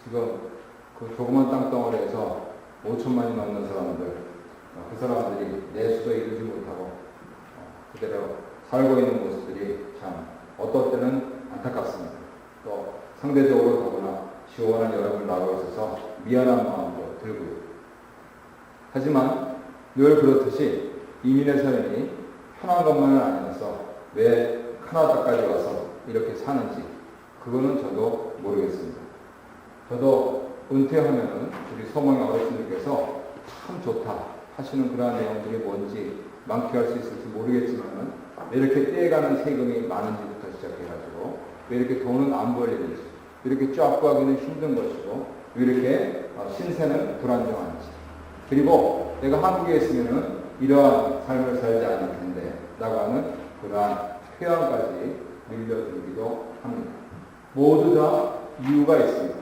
지금 그 조그만 땅덩어리에서 5천만이 넘는 사람들, 그 사람들이 내수도 이루지 못하고 그대로 살고 있는 모습들이 참 어떨 때는 안타깝습니다. 또 상대적으로 더구나 시원한 여름을 나고 있어서 미안한 마음도 들고요. 하지만 늘 그렇듯이 이민의 삶이 편한 것만은 아니어서 왜 캐나다까지 와서 이렇게 사는지 그거는 저도 모르겠습니다. 저도 은퇴하면은 우리 소망의 어르신들께서 참 좋다 하시는 그러한 내용들이 뭔지 만끽할 수 있을지 모르겠지만은 왜 이렇게 떼가는 세금이 많은지부터 시작해가지고 왜 이렇게 돈은 안 벌리는지 왜 이렇게 쫙 구하기는 힘든 것이고 왜 이렇게 신세는 불안정한지 그리고 내가 한국에 있으면은 이러한 삶을 살지 않을 텐데 라고 하는 그러한 회한까지 밀려들기도 합니다. 모두 다 이유가 있습니다.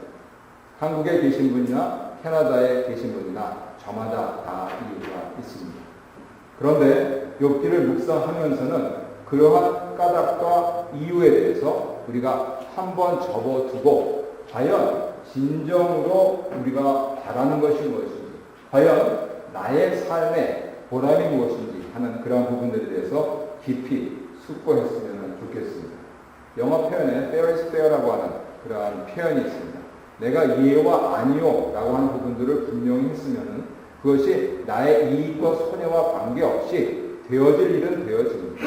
한국에 계신 분이나 캐나다에 계신 분이나 저마다 다 이유가 있습니다. 그런데 욥기를 묵상하면서는 그러한 까닭과 이유에 대해서 우리가 한번 접어두고 과연 진정으로 우리가 바라는 것이 무엇인지 과연 나의 삶의 보람이 무엇인지 하는 그런 부분들에 대해서 깊이 숙고했으면 좋겠습니다. 영어 표현에 fair is fair라고 하는 그러한 표현이 있습니다. 내가 예와 아니요 라고 하는 부분들을 분명히 했으면 그것이 나의 이익과 손해와 관계없이 되어질 일은 되어집니다.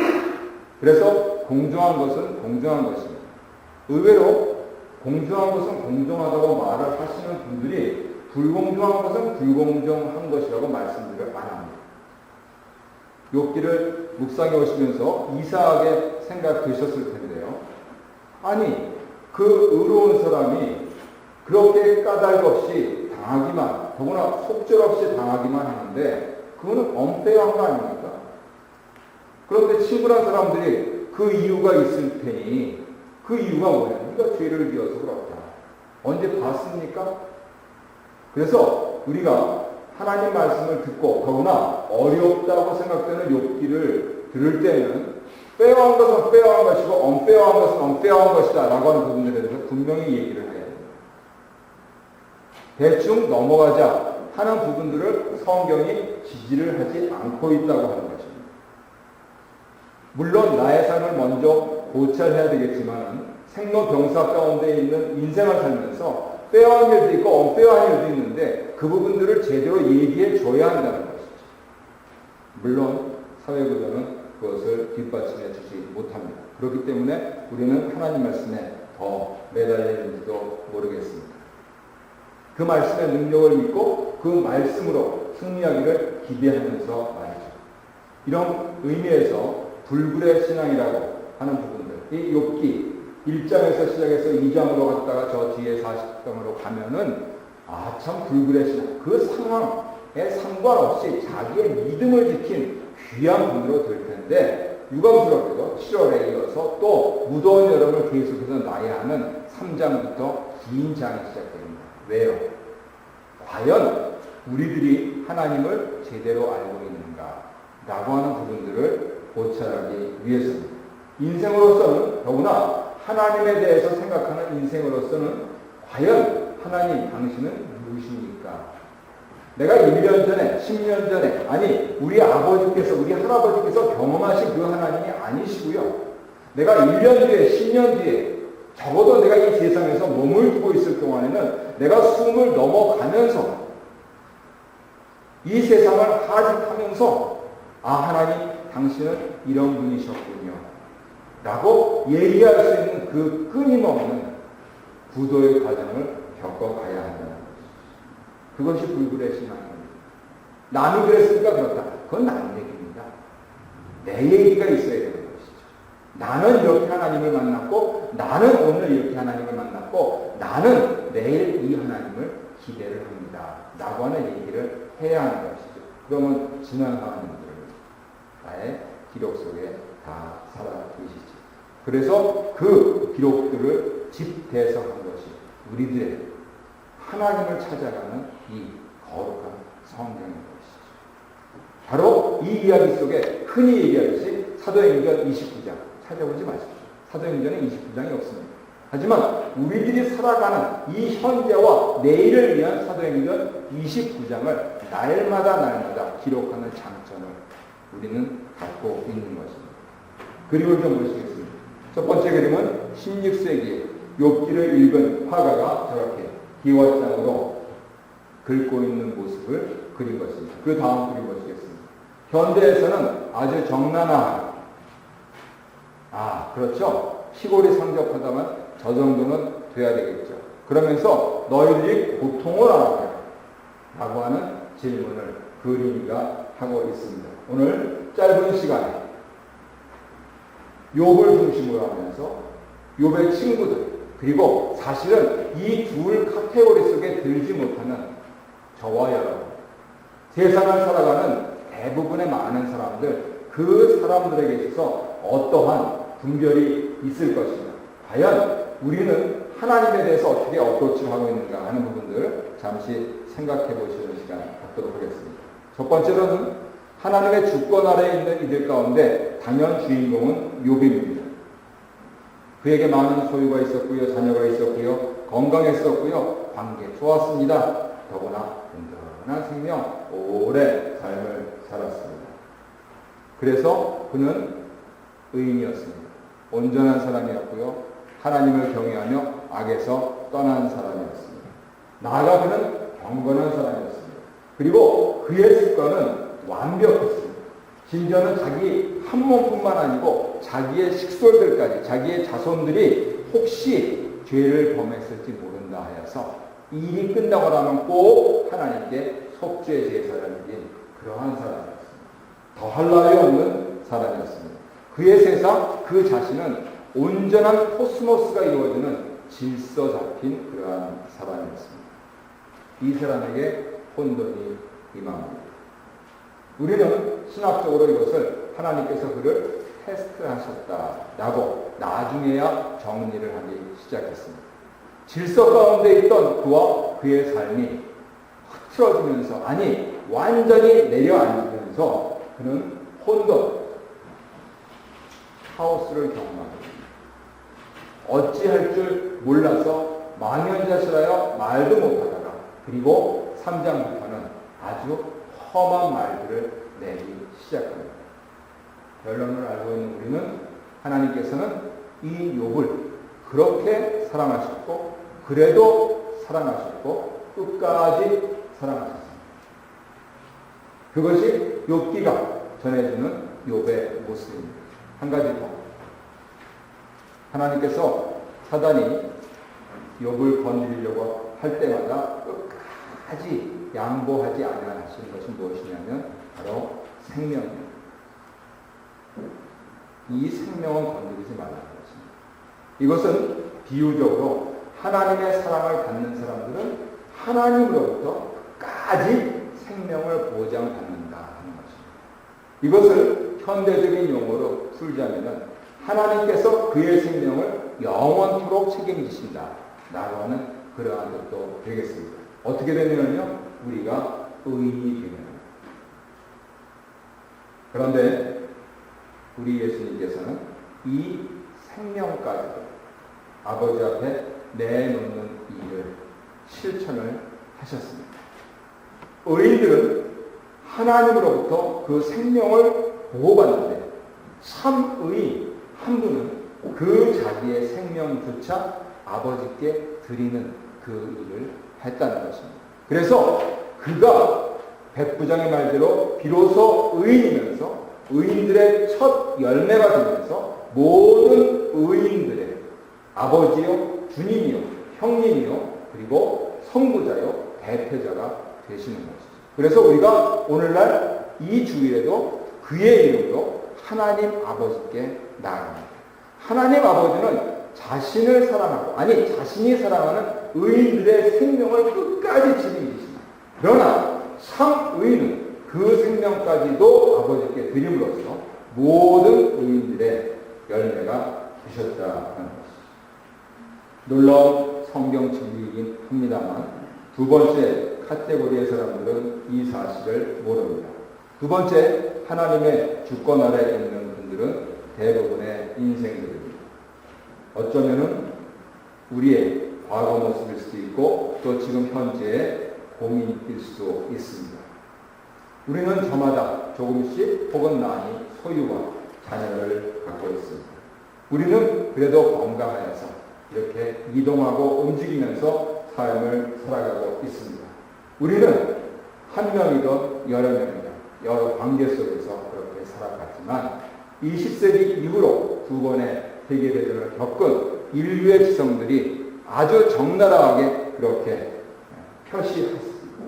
그래서 공정한 것은 공정한 것입니다. 의외로 공정한 것은 공정하다고 말을 하시는 분들이 불공정한 것은 불공정한 것이라고 말씀들을 많이 합니다. 욥기를 묵상해 오시면서 이상하게 생각되셨을 텐데요. 아니, 그 의로운 사람이 그렇게 까닭 없이 당하기만, 더구나 속절없이 당하기만 하는데 그거는 엄폐한 거 아닙니까? 그런데 친구란 사람들이 그 이유가 있을 테니 그 이유가 뭐냐? 네가 죄를 지어서 그렇다. 언제 봤습니까? 그래서 우리가 하나님 말씀을 듣고 더구나 어렵다고 생각되는 욥기를 들을 때는 페어한 것은 페어한 것이고 언페어한 것은 언페어한 것이다 라고 하는 부분에 대해서 분명히 얘기를 해야 됩니다. 대충 넘어가자 하는 부분들을 성경이 지지를 하지 않고 있다고 하는 것입니다. 물론 나의 삶을 먼저 고찰해야 되겠지만 생로병사 가운데 있는 인생을 살면서 페어한 일도 있고 언페어한 일도 있는데 그 부분들을 제대로 얘기해 줘야 한다는 것이죠. 물론 사회구조는 그것을 뒷받침해 주지 못합니다. 그렇기 때문에 우리는 하나님 말씀에 더 매달리는지도 모르겠습니다. 그 말씀의 능력을 믿고 그 말씀으로 승리하기를 기대하면서 말이죠. 이런 의미에서 불굴의 신앙이라고 하는 부분들, 이 욥기 1장에서 시작해서 2장으로 갔다가 저 뒤에 40장으로 가면은 참 불굴의 신앙, 그 상황에 상관없이 자기의 믿음을 지킨 귀한 분으로 될 텐데 유감스럽게도 7월에 이어서 또 무더운 여름을 계속해서 나야 하는 3장부터 긴 장이 시작됩니다. 왜요? 과연 우리들이 하나님을 제대로 알고 있는가? 라고 하는 부분들을 고찰하기 위해서입니다. 인생으로서는 더구나 하나님에 대해서 생각하는 인생으로서는 과연 하나님 당신은 누구십니까? 내가 1년 전에 10년 전에 아니 우리 아버지께서 우리 할아버지께서 경험하신 그 하나님이 아니시고요. 내가 1년 뒤에 10년 뒤에 적어도 내가 이 세상에서 몸을 두고 있을 동안에는 내가 숨을 넘어가면서 이 세상을 하직하면서 하나님 당신은 이런 분이셨군요 라고 얘기할 수 있는 그 끊임없는 부도의 과정을 겪어가야 한다는 것이죠. 그것이 불굴의 신앙입니다. 남이 그랬으니까 그렇다. 그건 남 얘기입니다. 내 얘기가 있어야 되는 것이죠. 나는 이렇게 하나님을 만났고 나는 오늘 이렇게 하나님을 만났고 나는 내일 이 하나님을 기대를 합니다 라고 하는 얘기를 해야 하는 것이죠. 그러면 지난 하나님들은 나의 기록 속에 다 살아 계시죠. 그래서 그 기록들을 집대성한 것이 우리들의 하나님을 찾아가는 이 거룩한 성경인 것이죠. 바로 이 이야기 속에 흔히 얘기하듯이 사도행전 29장 찾아보지 마십시오. 사도행전에 29장이 없습니다. 하지만 우리들이 살아가는 이 현재와 내일을 위한 사도행전 29장을 날마다 기록하는 장점을 우리는 갖고 있는 것입니다. 그림을 좀 보시겠습니다. 첫 번째 그림은 16세기에 욥기를 읽은 화가가 저렇게 기와장으로 긁고 있는 모습을 그린 것입니다. 그 다음 그림 보시겠습니다. 현대에서는 아주 정난한, 그렇죠. 시골이 상접하다면 저 정도는 돼야 되겠죠. 그러면서 너희들이 고통을 알아야 라고 하는 질문을 그림이가 하고 있습니다. 오늘 짧은 시간에 욥을 중심으로 하면서 욥의 친구들, 그리고 사실은 이 둘 카테고리 속에 들지 못하는 저와 여러분, 세상을 살아가는 대부분의 많은 사람들, 그 사람들에게 있어서 어떠한 분별이 있을 것이냐, 과연 우리는 하나님에 대해서 어떻게 어프로치하고 있는가 하는 부분들 잠시 생각해 보시는 시간 갖도록 하겠습니다. 첫 번째로는 하나님의 주권 아래에 있는 이들 가운데 당연 주인공은 욥입니다. 그에게 많은 소유가 있었고요, 자녀가 있었고요, 건강했었고요, 관계 좋았습니다. 더구나 든든한 생명, 오래 삶을 살았습니다. 그래서 그는 의인이었습니다. 온전한 사람이었고요, 하나님을 경외하며 악에서 떠난 사람이었습니다. 나아가 그는 경건한 사람이었습니다. 그리고 그의 습관은 완벽했습니다. 심지어는 자기 한 몸뿐만 아니고 자기의 식솔들까지, 자기의 자손들이 혹시 죄를 범했을지 모른다 하여서 일이 끝나고 나면 꼭 하나님께 속죄 제사를 드린 그러한 사람이었습니다. 더할 나위 없는 사람이었습니다. 그의 세상, 그 자신은 온전한 코스모스가 이루어지는 질서 잡힌 그러한 사람이었습니다. 이 사람에게 혼돈이 임합니다. 우리는 신학적으로 이것을 하나님께서 그를 테스트하셨다라고 나중에야 정리를 하기 시작했습니다. 질서 가운데 있던 그와 그의 삶이 흐트러지면서, 아니 완전히 내려앉으면서 그는 혼돈, 카오스를 경험합니다. 어찌할 줄 몰라서 망연자실하여 말도 못하다가, 그리고 3장부터는 아주 험한 말들을 내기 시작합니다. 결론을 알고 있는 우리는 하나님께서는 이 욥을 그렇게 사랑하셨고, 그래도 사랑하셨고, 끝까지 사랑하셨습니다. 그것이 욥기가 전해주는 욥의 모습입니다. 한 가지 더. 하나님께서 사단이 욥을 건드리려고 할 때마다 끝까지 양보하지 않으시는 것이 무엇이냐면 바로 생명입니다. 이 생명은 건드리지 말라는 것입니다. 이것은 비유적으로 하나님의 사랑을 받는 사람들은 하나님으로부터 끝까지 생명을 보장받는다 하는 것입니다. 이것을 현대적인 용어로 풀자면 하나님께서 그의 생명을 영원토록 책임지신다 라고 하는 그러한 것도 되겠습니다. 어떻게 되냐면요, 우리가 의인이 되는 겁니다. 그런데 우리 예수님께서는 이 생명까지도 아버지 앞에 내놓는 일을 실천을 하셨습니다. 의인들은 하나님으로부터 그 생명을 보호받는데 참 의인 한 분은 그 자기의 생명조차 아버지께 드리는 그 일을 했다는 것입니다. 그래서 그가 백부장의 말대로 비로소 의인이면서 의인들의 첫 열매가 되면서 모든 의인들의 아버지요, 주님이요, 형님이요, 그리고 선구자요, 대표자가 되시는 것이죠. 그래서 우리가 오늘날 이 주일에도 그의 이름으로 하나님 아버지께 나아갑니다. 하나님 아버지는 자신을 사랑하고, 아니 자신이 사랑하는 의인들의 생명을 끝까지 책임지십니다. 그러나 참 의인은 그 생명까지도 아버지께 드림으로써 모든 의인들의 열매가 되셨다는 것이죠. 놀라운 성경 진리이긴 합니다만 두 번째 카테고리의 사람들은 이 사실을 모릅니다. 두 번째, 하나님의 주권 아래에 있는 분들은 대부분의 인생들입니다. 어쩌면은 우리의 과거 모습일 수도 있고 또 지금 현재의 고민일 수도 있습니다. 우리는 저마다 조금씩 혹은 많이 소유와 자녀를 갖고 있습니다. 우리는 그래도 건강하여서 이렇게 이동하고 움직이면서 삶을 살아가고 있습니다. 우리는 한 명이든 여러 명이든 여러 관계 속에서 그렇게 살아갔지만 20세기 이후로 두 번의 세계대전을 겪은 인류의 지성들이 아주 적나라하게 그렇게 표시했습니다.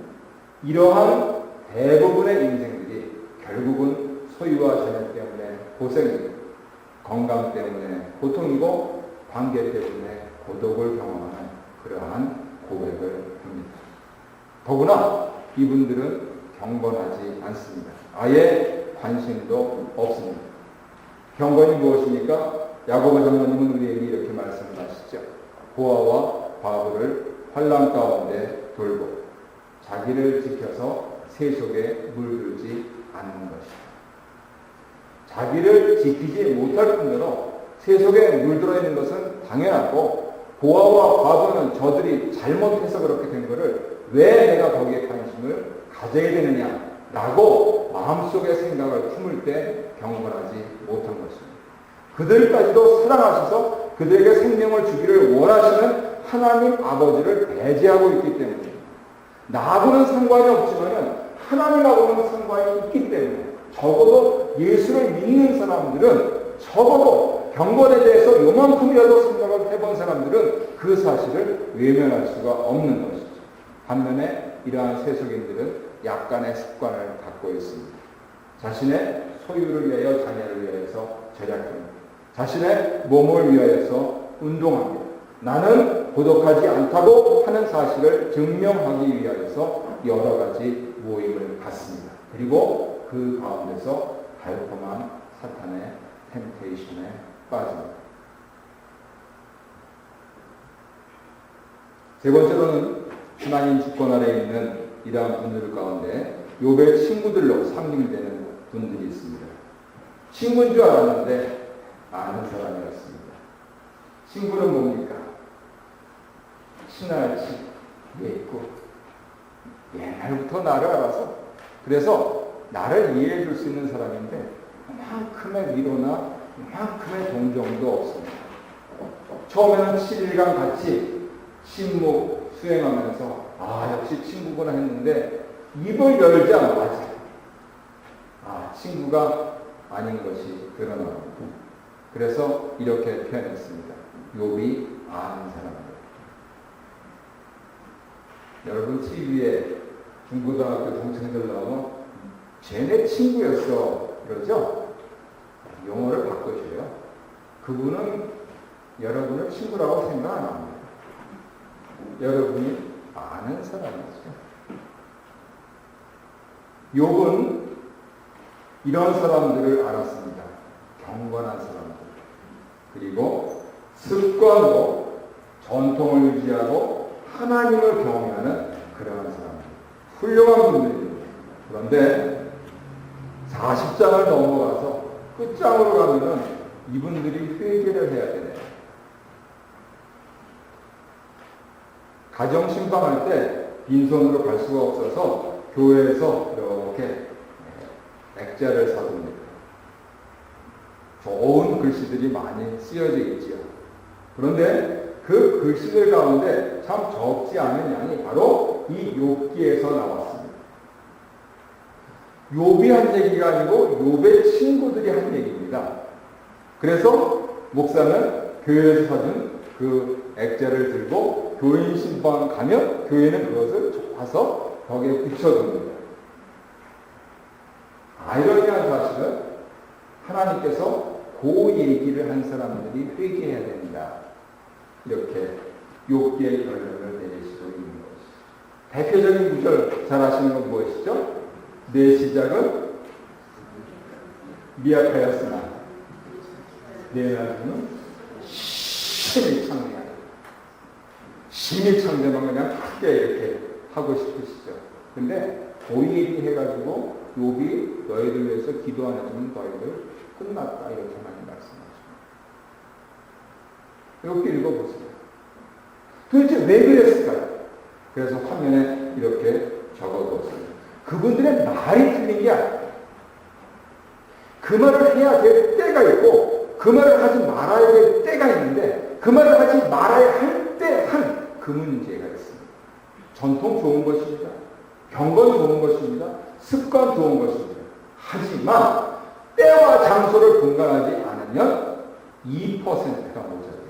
이러한 대부분의 인생들이 결국은 소유와 자녀 때문에 고생이고 건강 때문에 고통이고 관계 때문에 고독을 경험하는 그러한 고백을 합니다. 더구나 이분들은 경건하지 않습니다. 아예 관심도 없습니다. 경건이 무엇입니까? 야고보 장로님은 우리에게 이렇게 말씀하시죠. 고아와 과부를 환난 가운데 돌고 자기를 지켜서 세속에 물들지 않는 것이다. 자기를 지키지 못할 뿐더러 세속에 물들어 있는 것은 당연하고 고아와 과부는 저들이 잘못해서 그렇게 된 것을 왜 내가 거기에 관심을 가져야 되느냐라고 마음속에 생각을 품을 때 경건하지 못한 것입니다. 그들까지도 사랑하셔서 그들에게 생명을 주기를 원하시는 하나님 아버지를 배제하고 있기 때문입니다. 나하고는 상관이 없지만 하나님하고는 상관이 있기 때문에 적어도 예수를 믿는 사람들은 적어도 경건에 대해서 요만큼이라도 생각을 해본 사람들은 그 사실을 외면할 수가 없는 것이죠. 반면에 이러한 세속인들은 약간의 습관을 갖고 있습니다. 자신의 소유를 위하여 자녀를 위하여서 절약합니다. 자신의 몸을 위하여서 운동합니다. 나는 고독하지 않다고 하는 사실을 증명하기 위하여서 여러 가지 모임을 갖습니다. 그리고 그 가운데서 달콤한 사탄의 템테이션에 빠집니다. 세 번째로는 하나님 주권 아래에 있는 이러한 분들 가운데 욥의 친구들로 상징되는 분들이 있습니다. 친구인 줄 알았는데 아는 사람이었습니다. 친구는 뭡니까? 친할지 맺고 옛날부터 나를 알아서 그래서 나를 이해해 줄 수 있는 사람인데 이만큼의 위로나 이만큼의 동정도 없습니다. 처음에는 7일간 같이 신무 수행하면서 역시 친구구나 했는데 입을 열자마자 친구가 아닌 것이 드러납니다. 그래서 이렇게 표현했습니다. 욥이 아는 사람들. 여러분 TV에 중고등학교 동창들 나오면 쟤네 친구였어 그러죠? 용어를 바꿔줘요. 그분은 여러분을 친구라고 생각 안 합니다. 여러분이 아는 사람이죠. 욥은 이런 사람들을 알았습니다. 경건한 사람들. 그리고 습관으로 전통을 유지하고 하나님을 경험하는 그러한 사람들. 훌륭한 분들입니다. 그런데 40장을 넘어가서 끝장으로 가면은 이분들이 회개를 해야 되네요. 가정 신방할 때 빈손으로 갈 수가 없어서 교회에서 이렇게 액자를 사둡니다. 좋은 글씨들이 많이 쓰여져 있지요. 그런데 그 글씨들 가운데 참 적지 않은 양이 바로 이 욥기에서 나왔습니다. 욥이 한 얘기가 아니고 욥의 친구들이 한 얘기입니다. 그래서 목사는 교회에서 사준 그 액자를 들고 교인 신방 가면 교회는 그것을 와서 벽에 붙여둡니다. 아이러니한 사실은 하나님께서 그 얘기를 한 사람들이 회개해야 된다. 이렇게 욥기의 결론을 내리시고 있는 것이죠. 대표적인 구절 잘 아시는 건 무엇이죠? 내 시작은 미약하였으나 내 나중은 심히 창대하다. 심히 창대만 그냥 크게 이렇게 하고 싶으시죠. 근데 그 얘기 해가지고 욥이 너희들 위해서 기도 안 해주면 너희들 끝났다 이렇게만 말씀하십니다. 이렇게 읽어보세요. 도대체 왜 그랬을까요? 그래서 화면에 이렇게 적어두었습니다. 그분들의 말이 틀린 게 아니에요. 그 말을 해야 될 때가 있고 그 말을 하지 말아야 될 때가 있는데 그 말을 하지 말아야 할 때 한 그 문제가 있습니다. 전통 좋은 것입니다. 경건 좋은 것입니다. 습관 좋은 것입니다. 하지만 때와 장소를 분간하지 않으면 2%가 모자라요.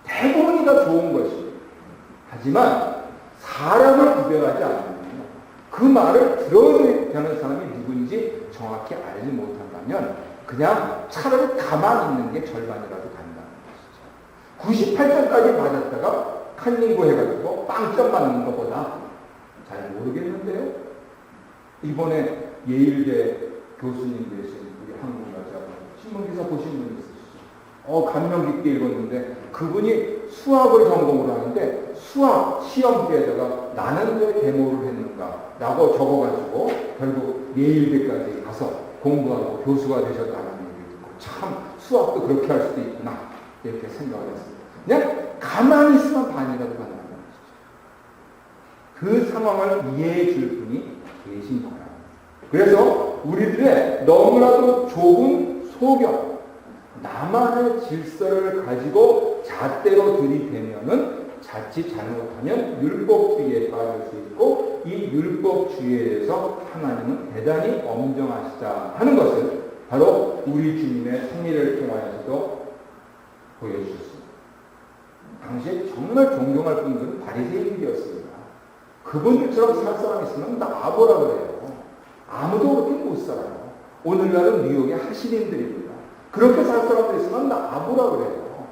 대부분이 다 좋은 것입니다. 하지만 사람을 구별하지 않으면 그 말을 들어야 되는 사람이 누군지 정확히 알지 못한다면 그냥 차라리 가만히 있는 게 절반이라도 간다는 것이죠. 98점까지 맞았다가 칸닝고 해가지고 빵점 맞는 것보다 잘 모르겠는데요. 이번에 예일대 교수님 되신 우리 한국가자 신문기사 보신 분 있으시죠? 감명 깊게 읽었는데 그분이 수학을 전공으로 하는데 수학 시험지에다가 나는 왜 데모를 했는가 라고 적어가지고 결국 예일대까지 가서 공부하고 교수가 되셨다는 얘기를 듣고 참 수학도 그렇게 할 수도 있구나 이렇게 생각을 했습니다. 그냥 가만히 있으면 반이라도 간다는 것이죠. 그 상황을 이해해 줄 분이 계신 거예요. 그래서 우리들의 너무나도 좁은 소견, 나만의 질서를 가지고 잣대로 들이대면은 자칫 잘못하면 율법주의에 빠질 수 있고 이 율법주의에 대해서 하나님은 대단히 엄정하시다 하는 것을 바로 우리 주님의 생애를 통하여서도 보여주셨습니다. 당시에 정말 존경할 분들은 바리새인들이었습니다. 그분들처럼 살 사람 있으면 나와보라 그래요. 아무도 그렇게 못 살아요. 오늘날은 뉴욕의 하시린들입니다. 그렇게 살 사람들 있으면 나와보라 그래요.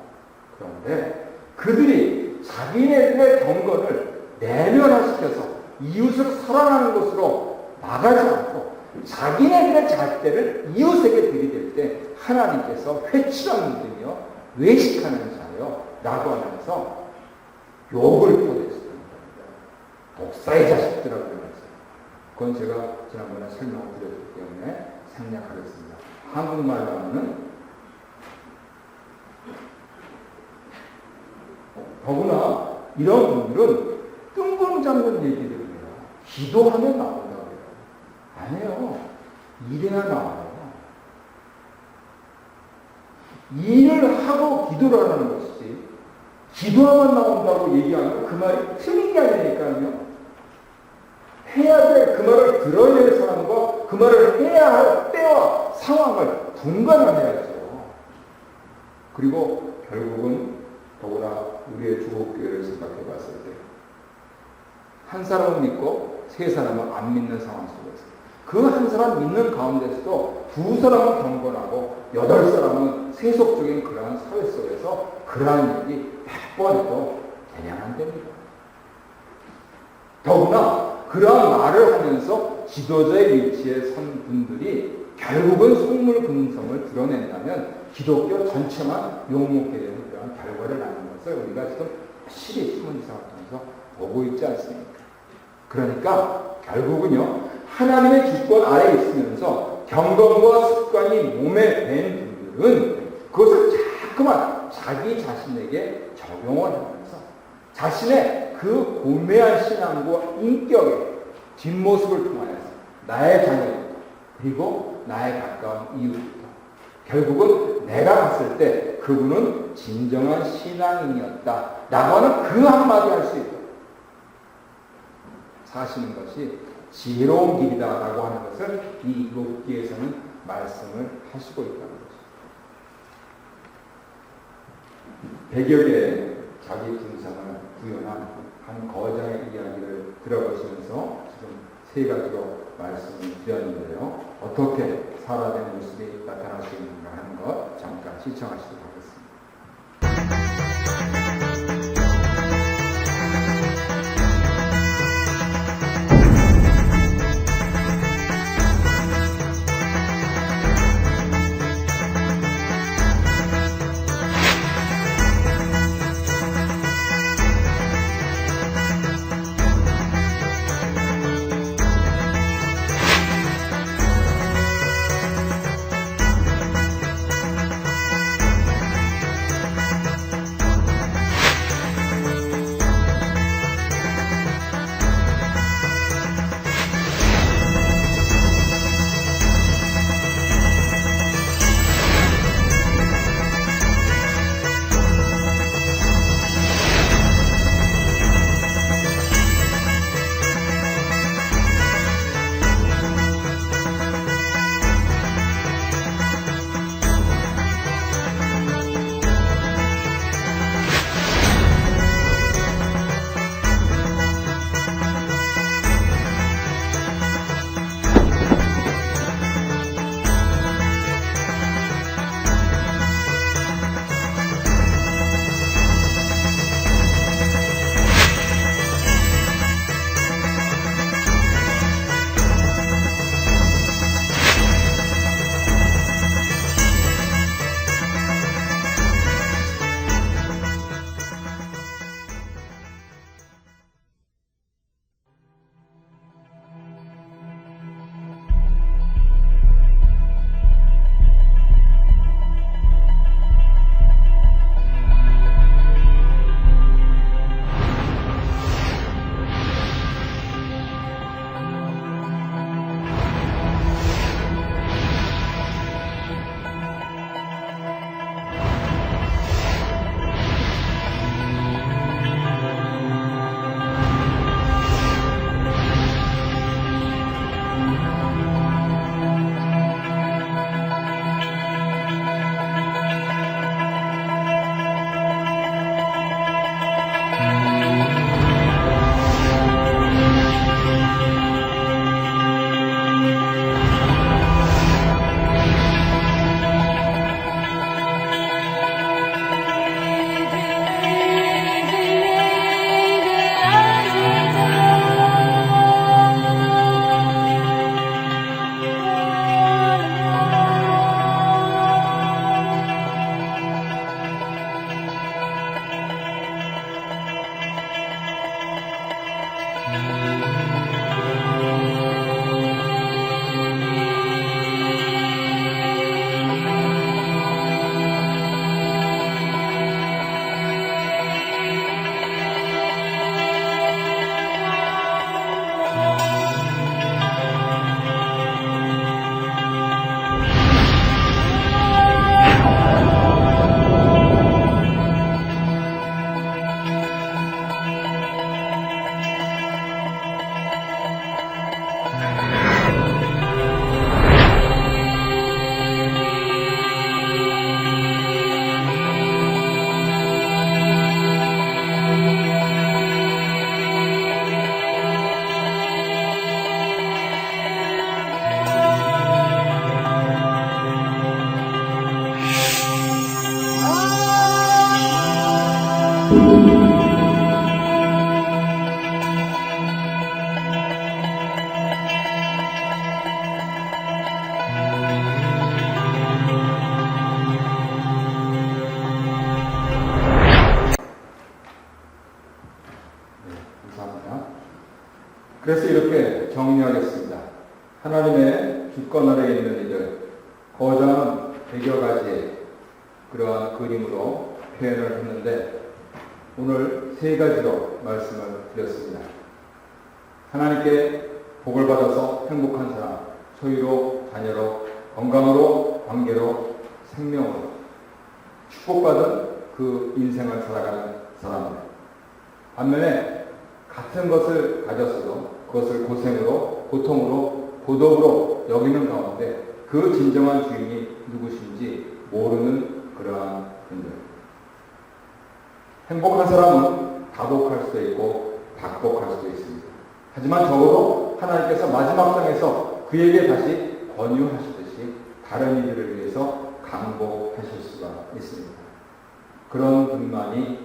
그런데 그들이 자기네들의 경건을 내면화시켜서 이웃을 사랑하는 것으로 나가지 않고 자기네들의 잣대를 이웃에게 들이댈 때 하나님께서 회칠한 믿음이요 외식하는 자요 라고 하면서 욕을 표했습니다. 독사의 자식들이라고 그랬어요. 그건 제가 지난번에 설명을 드렸기 때문에 생략하겠습니다. 한국말로 하면 더구나 이런 분들은 뜬금 잡는 얘기들을 해요. 기도하면 나온다고 해요. 아니에요. 일해야 나와요. 일을 하고 기도를 하는 것이지 기도하면 나온다고 얘기하면 그 말이 틀린 게 아니니까요. 해야 될 그 말을 들어야 될 사람과 그 말을 해야 할 때와 상황을 분간을 해야죠. 그리고 결국은 더구나 우리의 조국교회를 생각해 봤을 때 한 사람은 믿고 세 사람은 안 믿는 상황 속에서 그 한 사람 믿는 가운데서도 두 사람은 경건하고 8사람은 세속적인 그러한 사회 속에서 그러한 일이 100번 해도 그냥 안 됩니다. 더구나 그러한 말을 하면서 지도자의 위치에 선 분들이 결국은 속물 근성을 드러낸다면 기독교 전체만 욕먹게 되는 그런 결과를 낳는 것을 우리가 지금 실히 신문지상을 통해서 보고 있지 않습니까? 그러니까 결국은요 하나님의 주권 아래에 있으면서 경건과 습관이 몸에 밴 분들은 그것을 자꾸만 자기 자신에게 적용을 하면서 자신의 그 고매한 신앙과 인격의 뒷모습을 통하여서 나의 자녀부터 그리고 나의 가까운 이웃부터 결국은 내가 봤을 때 그분은 진정한 신앙인이었다 라고 하는 그 한마디 할 수 있도록 사시는 것이 지혜로운 길이다 라고 하는 것을 이 욥기에서는 말씀을 하시고 있다는 것입니다. 100여 개의 자기 분상을 구현한 한 거장의 이야기를 들어보시면서 지금 세 가지로 말씀을 드렸는데요. 어떻게 살아야 되는 모습이 나타날 수 있는가 하는 것 잠깐 시청하시도록 하겠습니다. 그래서 이렇게 정리하겠습니다. 하나님의 주권 아래에 있는 이들, 거저는 100여 가지의 그러한 그림으로 표현을 했는데 오늘 3가지로 말씀을 드렸습니다. 하나님께 복을 받아서 행복한 사람, 소유로, 자녀로, 건강으로, 관계로, 생명으로 축복받은 그 인생을 살아가는 사람들. 반면에 같은 것을 가졌어도 그것을 고생으로, 고통으로, 고독으로 여기는 가운데 그 진정한 주인이 누구신지 모르는 그러한 분들. 행복한 사람은 다복할 수도 있고 박복할 수도 있습니다. 하지만 적어도 하나님께서 마지막 장에서 그에게 다시 권유하시듯이 다른 이들을 위해서 강복하실 수가 있습니다. 그런 분만이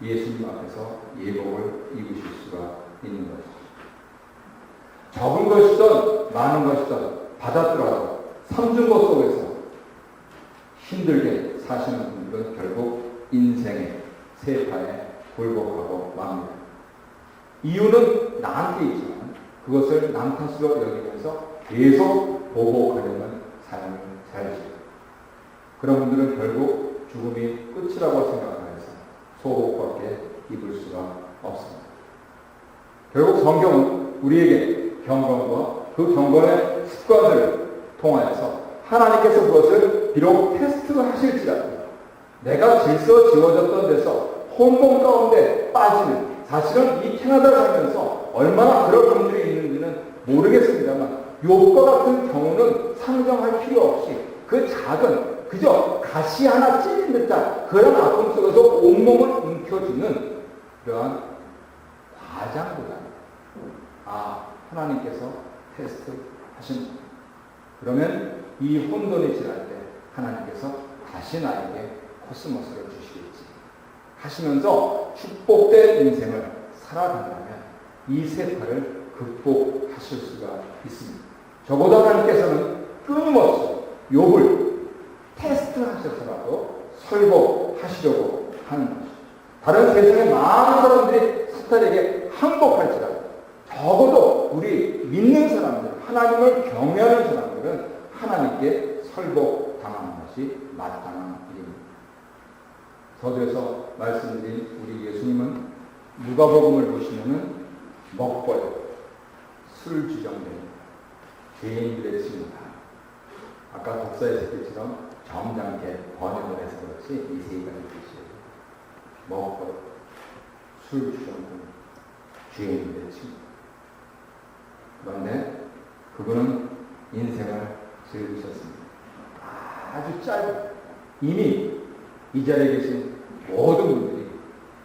예수님 앞에서 예복을 입으실 수가 있는 것이죠. 적은 것이든 많은 것이든 받았더라도 삼중 것 속에서 힘들게 사시는 분들은 결국 인생의 세파에 굴복하고 맙니다. 이유는 나한테 있지만 그것을 남 탓으로 여기면서 계속 보복하려는 삶을 살죠. 그런 분들은 결국 죽음이 끝이라고 생각하면서 소복밖에 입을 수가 없습니다. 결국 성경은 우리에게 경건과 그 경건의 습관을 통하여서 하나님께서 그것을 비록 테스트하실지라도 내가 질서 지어졌던 데서 혼돈 가운데 빠지는, 사실은 이 캐나다를 살면서 얼마나 그럴 확률이 있는지는 모르겠습니다만 욥과 같은 경우는 상정할 필요 없이 그 작은 그저 가시 하나 찔린 듯한 그런 아픔 속에서 온몸을 움켜쥐는 그러한 과장보다는 하나님께서 테스트 하신다. 그러면 이 혼돈이 지날 때 하나님께서 다시 나에게 코스모스를 주시겠지 하시면서 축복된 인생을 살아간다면 이 세파를 극복하실 수가 있습니다. 적어도 하나님께서는 끊임없이 욥을 테스트하셔서라도 설복하시려고 하는 것이죠. 다른 세상의 많은 사람들이 사탄에게 항복할지라도 적어도 우리 믿는 사람들, 하나님을 경외하는 사람들은 하나님께 설복당하는 것이 마땅한 일입니다. 서두에서 말씀드린 우리 예수님은 누가복음을 보시면은 먹벌, 술 주정뱅이, 죄인들의 친구다. 아까 독사의 새끼처럼 점잖게 번역을 해서 그렇지 이 3가지 뜻이에요. 먹벌, 술 주정뱅이, 죄인들의 친구. 그런데 그분은 인생을 즐기셨습니다. 아주 짧은, 이미 이 자리에 계신 모든 분들이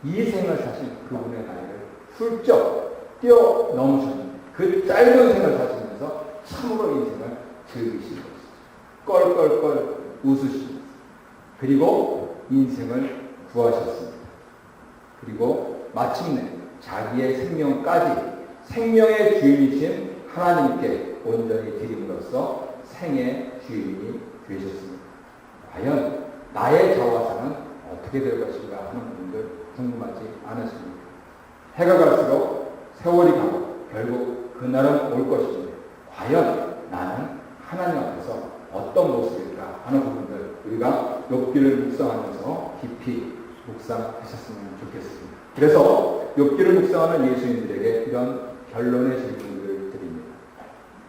이 생을 사신 그분의 나이를 훌쩍 뛰어넘으셨는데 그 짧은 생을 사시면서 참으로 인생을 즐기신 것이죠. 껄껄껄 웃으시면서 그리고 인생을 구하셨습니다. 그리고 마침내 자기의 생명까지 생명의 주인이신 하나님께 온전히 드림으로써 생의 주인이 되셨습니다. 과연 나의 자화상은 어떻게 될 것인가 하는 분들 궁금하지 않으십니까? 해가 갈수록 세월이 가고 결국 그날은 올 것인데 과연 나는 하나님 앞에서 어떤 모습일까 하는 부분들 우리가 욥기를 묵상하면서 깊이 묵상하셨으면 좋겠습니다. 그래서 욥기를 묵상하는 예수님들에게 이런 결론의 질문을 드립니다.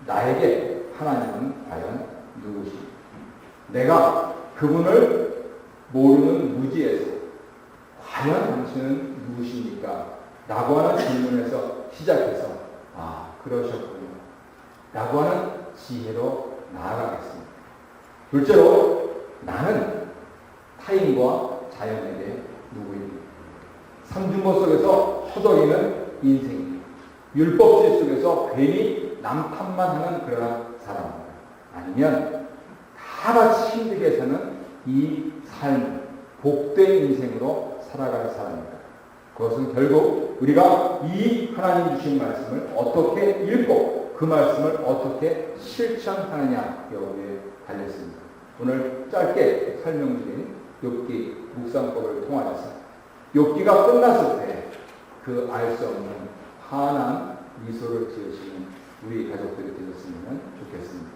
나에게 하나님은 과연 누구십니까? 내가 그분을 모르는 무지에서 과연 당신은 누구십니까? 라고 하는 질문에서 시작해서 그러셨군요 라고 하는 지혜로 나아가겠습니다. 둘째로 나는 타인과 자연에게 누구입니까? 삼중고 속에서 허덕이는 인생입니다. 율법주의 속에서 괜히 남 탓만 하는 그런 사람입니다. 아니면 다 같이 힘들게 사는 이 삶, 복된 인생으로 살아가는 사람입니다. 그것은 결국 우리가 이 하나님 주신 말씀을 어떻게 읽고 그 말씀을 어떻게 실천하느냐 여기에 달렸습니다. 오늘 짧게 설명드린 욥기 묵상법을 통하여서 욥기가 끝났을 때 그 알 수 없는 환한 미소를 지으시는 우리 가족들이 되셨으면 좋겠습니다.